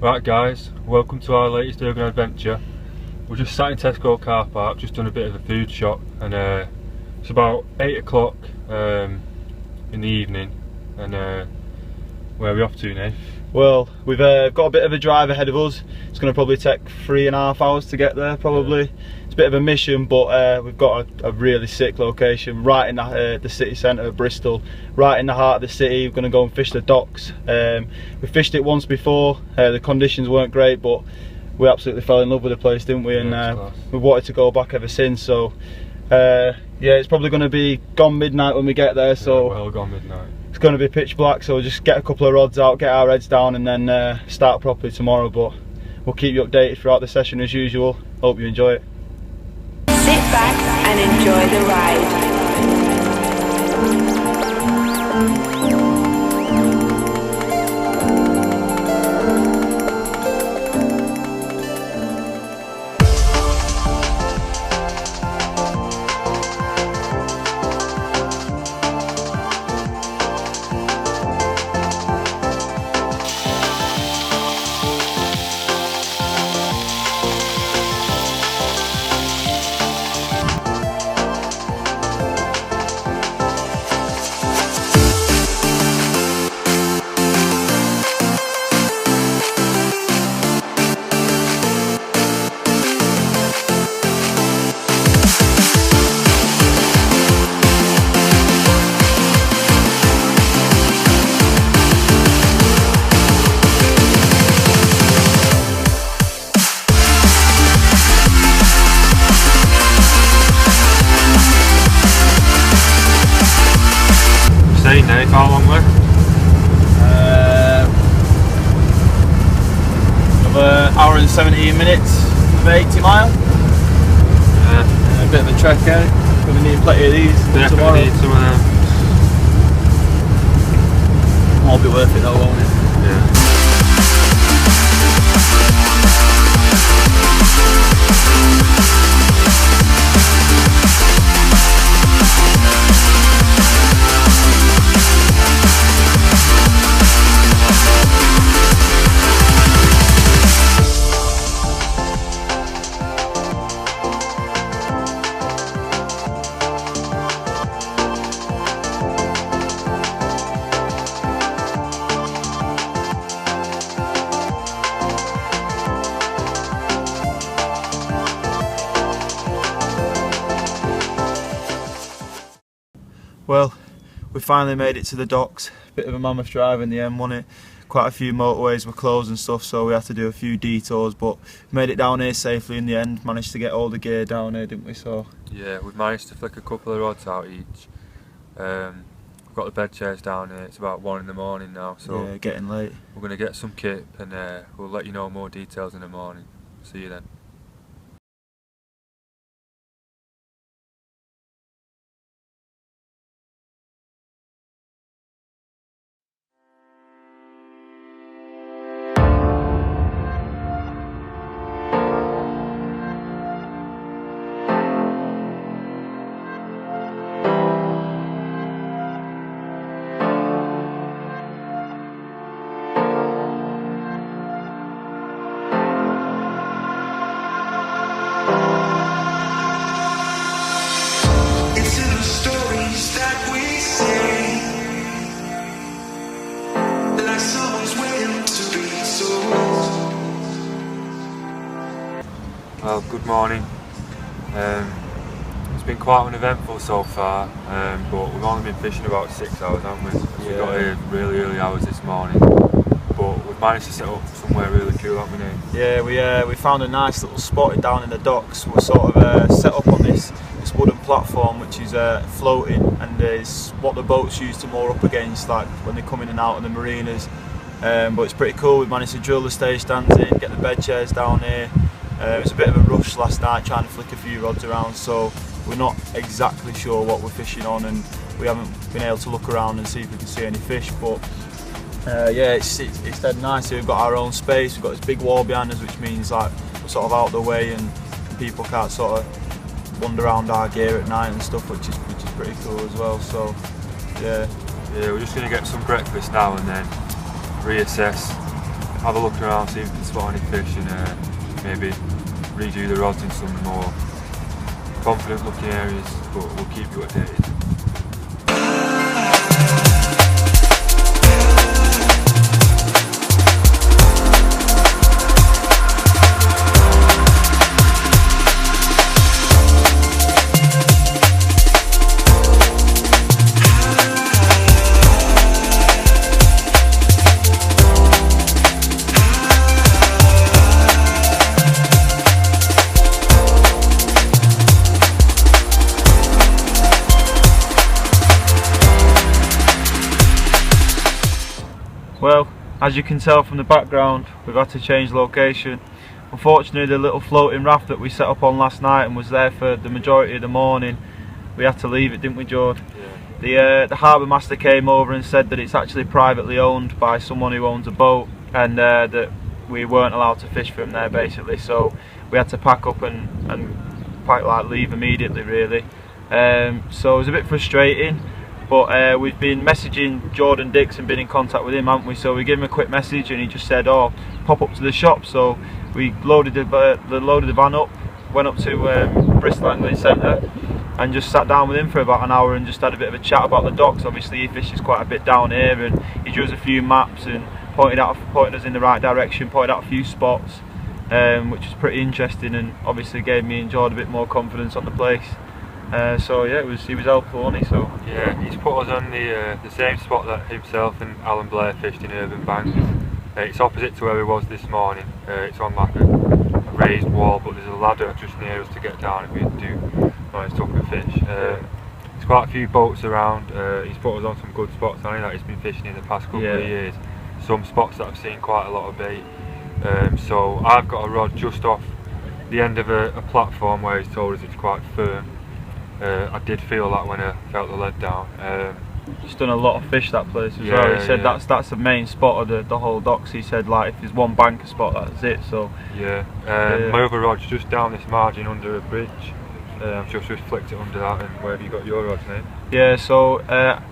Right guys, welcome to our latest urban adventure. We're just sat in Tesco car park, just done a bit of a food shop, and it's about 8 o'clock in the evening, and where are we off to, Nate? Well, we've got a bit of a drive ahead of us. It's going to probably take 3.5 hours to get there, probably. Yeah. It's a bit of a mission, but we've got a really sick location right in the city centre of Bristol, right in the heart of the city. We're going to go and fish the docks. We fished it once before, the conditions weren't great, but we absolutely fell in love with the place, didn't we? And we've wanted to go back ever since, so yeah, it's probably going to be gone midnight when we get there. So yeah, well gone midnight. It's going to be pitch black, so we'll just get a couple of rods out, get our heads down, and then start properly tomorrow. But we'll keep you updated throughout the session as usual. Hope you enjoy it. Sit back and enjoy the ride. Nate, how long left? Another hour and 17 minutes of 80 mile. Yeah. A bit of a trek, eh? We're going to need plenty of these Definitely tomorrow. need some of them. Won't be worth it though, won't it? Yeah. Well, we finally made it to the docks. Bit of a mammoth drive in the end, wasn't it? Quite a few motorways were closed and stuff, so we had to do a few detours, but made it down here safely in the end. Managed to get all the gear down here, didn't we? So yeah, we've managed to flick a couple of rods out each. We've got the bed chairs down here. It's about 1 in the morning now, so yeah, getting late. We're going to get some kit, and we'll let you know more details in the morning. See you then. Well, good morning. It's been quite uneventful so far, but we've only been fishing about 6 hours, haven't we? Yeah. We got here really early hours this morning, but we've managed to set up somewhere really cool, haven't we, Nate? Yeah, we found a nice little spot down in the docks. We're sort of set up on this wooden platform, which is floating, and is what the boats use to moor up against, like when they come in and out of the marinas. But it's pretty cool. We've managed to drill the stage stands in, get the bed chairs down here. It was a bit of a rush last night trying to flick a few rods around, so we're not exactly sure what we're fishing on, and we haven't been able to look around and see if we can see any fish. But yeah, it's dead nice. We've got our own space. We've got this big wall behind us, which means like we're sort of out of the way and people can't sort of wander around our gear at night and stuff, which is pretty cool as well. So yeah, we're just going to get some breakfast now and then reassess have a look around, see if we can spot any fish, and maybe redo the rods in some more confident looking areas, but we'll keep you updated. Well, as you can tell from the background, we've had to change location. Unfortunately, the little floating raft that we set up on last night and was there for the majority of the morning, we had to leave it, didn't we, Jord? Yeah. The harbour master came over and said that it's actually privately owned by someone who owns a boat, and that we weren't allowed to fish from there basically, so we had to pack up and quite like leave immediately really. So it was a bit frustrating. But we've been messaging Jordan Dix and been in contact with him, haven't we? So we gave him a quick message and he just said, oh, pop up to the shop. So we loaded the van up, went up to Bristol Angling Centre and just sat down with him for about an hour and just had a bit of a chat about the docks. Obviously he fishes quite a bit down here, and he drew us a few maps and pointed us in the right direction, pointed out a few spots, which was pretty interesting, and obviously gave me and Jordan a bit more confidence on the place. So yeah, he was helpful, wasn't he? So yeah, he's put us on the same spot that himself and Alan Blair fished in Urban Bank. It's opposite to where we was this morning. It's on like a raised wall, but there's a ladder just near us to get down if we do manage to hook a fish. There's quite a few boats around. He's put us on some good spots. I know that he's been fishing in the past couple of years. Some spots that I've seen quite a lot of bait. So I've got a rod just off the end of a platform where he's told us it's quite firm. I did feel that when I felt the lead down. He's done a lot of fish that place as well. He said that's the main spot of the whole docks. He said like if there's one banker spot, that's it. So my other rod's just down this margin under a bridge. I've just flicked it under that. And where have you got your rods, mate? Yeah, so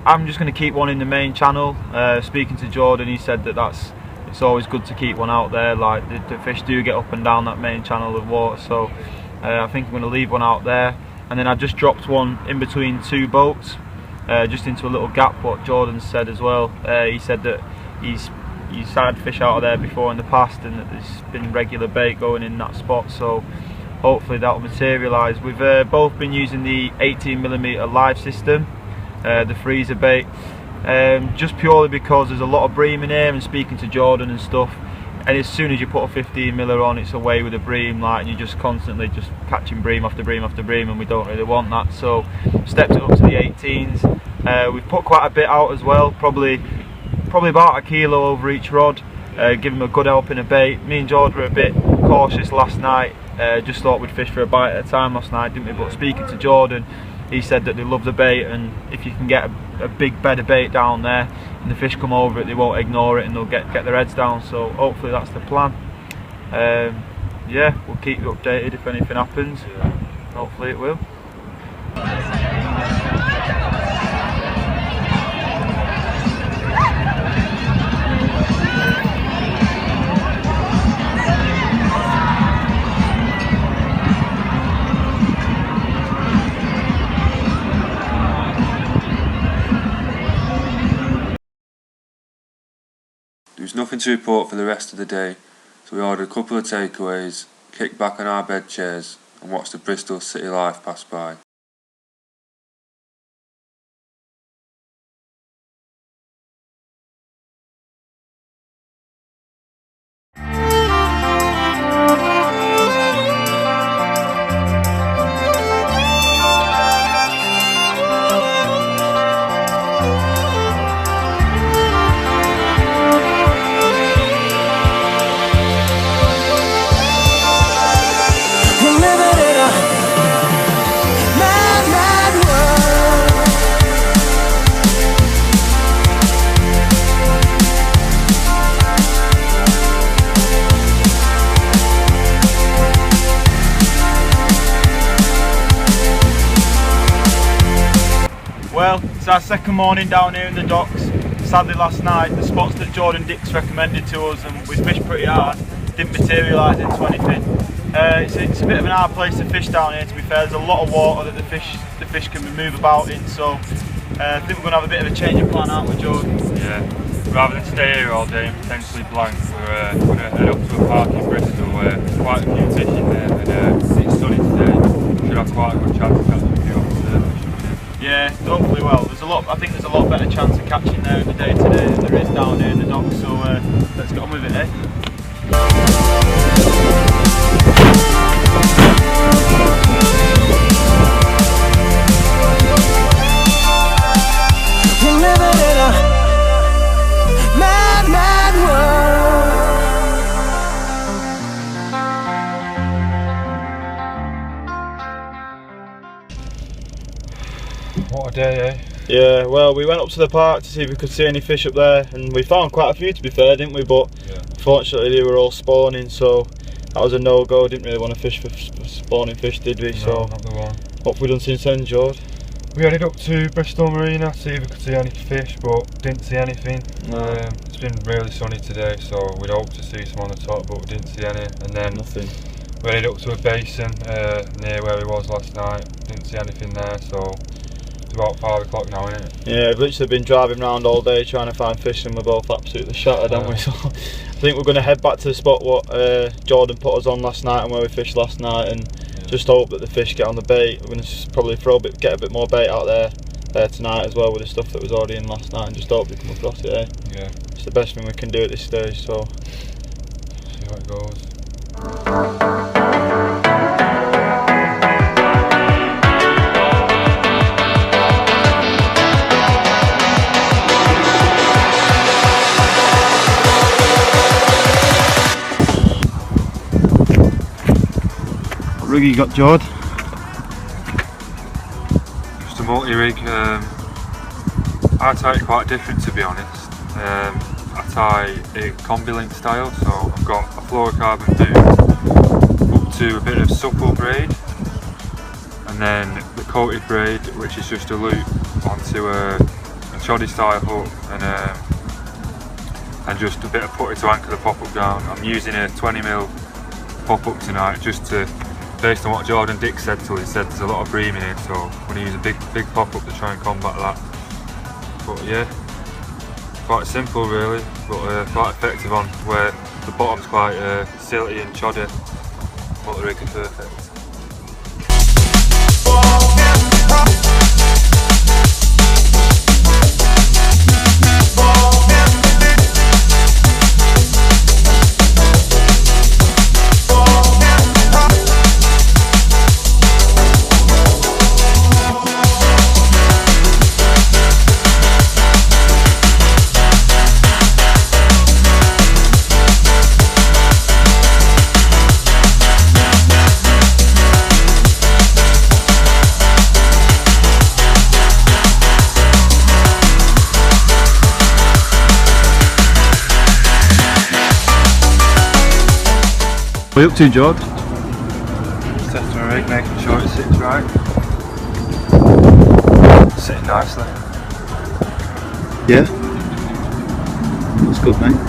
I'm just going to keep one in the main channel. Speaking to Jordan, he said it's always good to keep one out there. Like the fish do get up and down that main channel of water, so I think I'm going to leave one out there. And then I just dropped one in between two boats, just into a little gap. What Jordan said as well. He said that he's had fish out of there before in the past, and that there's been regular bait going in that spot. So hopefully that will materialise. We've both been using the 18mm live system, the freezer bait, just purely because there's a lot of bream in here. And speaking to Jordan and stuff, and as soon as you put a 15mm on, it's away with a bream, like, and you're just constantly just catching bream after bream after bream, and we don't really want that. So stepped it up to the 18s. We've put quite a bit out as well, probably about a kilo over each rod. Give them a good helping of bait. Me and Jordan were a bit cautious last night. Just thought we'd fish for a bite at a time last night, didn't we? But speaking to Jordan, he said that they love the bait, and if you can get a big bed of bait down there and the fish come over it, they won't ignore it and they'll get their heads down. So hopefully that's the plan. Yeah, we'll keep you updated if anything happens. Hopefully it will. There was nothing to report for the rest of the day, so we ordered a couple of takeaways, kicked back on our bed chairs and watched the Bristol city life pass by. Well, it's our second morning down here in the docks. sadly last night the spots that Jordan Dix recommended to us, and we fished pretty hard, didn't materialise into anything. It's a bit of an hard place to fish down here, to be fair. There's a lot of water that the fish can move about in, so I think we're going to have a bit of a change of plan, aren't we, Jordan? Yeah, rather than stay here all day and potentially blank, we're going to head up to a park in Bristol where there's quite a few fish in there, and it's sunny today. Should have quite a good chance of catching a few off the surface, shouldn't we? Yeah, hopefully. Well, I think there's a lot better chance of catching there in the day today than there is down here in the dock, so let's get on with it, eh? We're living in a mad, mad world. What a day, eh? Yeah, well, we went up to the park to see if we could see any fish up there, and we found quite a few, to be fair, didn't we? But yeah, fortunately they were all spawning, so that was a no-go. Didn't really want to fish for spawning fish, did we? no, So not the one. what have we done since then, Jord? We headed up to Bristol Marina to see if we could see any fish, but didn't see anything. No. It's been really sunny today, so we'd hoped to see some on the top, but we didn't see any. And then Nothing. we headed up to a basin near where we was last night. Didn't see anything there, so it's about 5 o'clock now, isn't it? Yeah, we've literally been driving around all day trying to find fish, and we're both absolutely shattered, aren't we? So I think we're going to head back to the spot what Jordan put us on last night and where we fished last night, and just hope that the fish get on the bait. We're going to probably get a bit more bait out there tonight as well with the stuff that was already in last night, and just hope they come across it, eh? Yeah. It's the best thing we can do at this stage, so See how it goes. what rig you got, Jord? Just a multi-rig. I tie it quite different, to be honest. I tie a combi link style, so I've got a fluorocarbon boom up to a bit of supple braid, and then the coated braid, which is just a loop onto a choddy style hook, and just a bit of putty to anchor the pop-up down. I'm using a 20mm pop-up tonight, just to, based on what Jordan Dix said to us. He said there's a lot of bream in it, so I'm going to use a big pop-up to try and combat that. But yeah, quite simple really, but quite effective on where the bottom's quite silty and choddy. Multi-rig is perfect. What are you up to, Jord? Just testing my rig, making sure it sits right. Sitting nicely. Yeah? That's good, mate.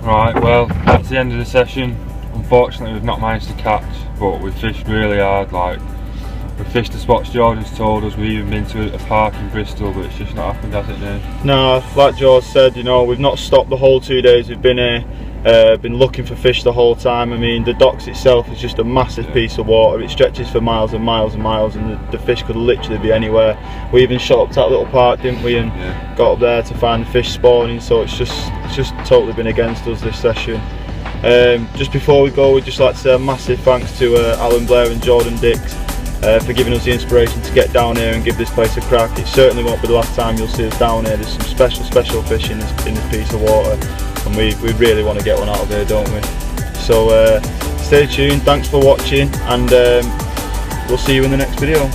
Right, well, that's the end of the session. Unfortunately, we've not managed to catch, but we fished really hard. Like, we fished the spots Jordan's told us. We've even been to a park in Bristol, but it's just not happened, has it, Dave? No, like George said, you know, we've not stopped the whole 2 days we've been here. Been looking for fish the whole time. I mean, the docks itself is just a massive piece of water. It stretches for miles and miles and miles, and the fish could literally be anywhere. We even shot up to that little park, didn't we, and got up there to find the fish spawning. So it's just totally been against us this session. Just before we go, we'd just like to say a massive thanks to Alan Blair and Jordan Dix for giving us the inspiration to get down here and give this place a crack. It certainly won't be the last time you'll see us down here. There's some special fish in this piece of water, and we really want to get one out of here, don't we? So stay tuned, thanks for watching, and we'll see you in the next video.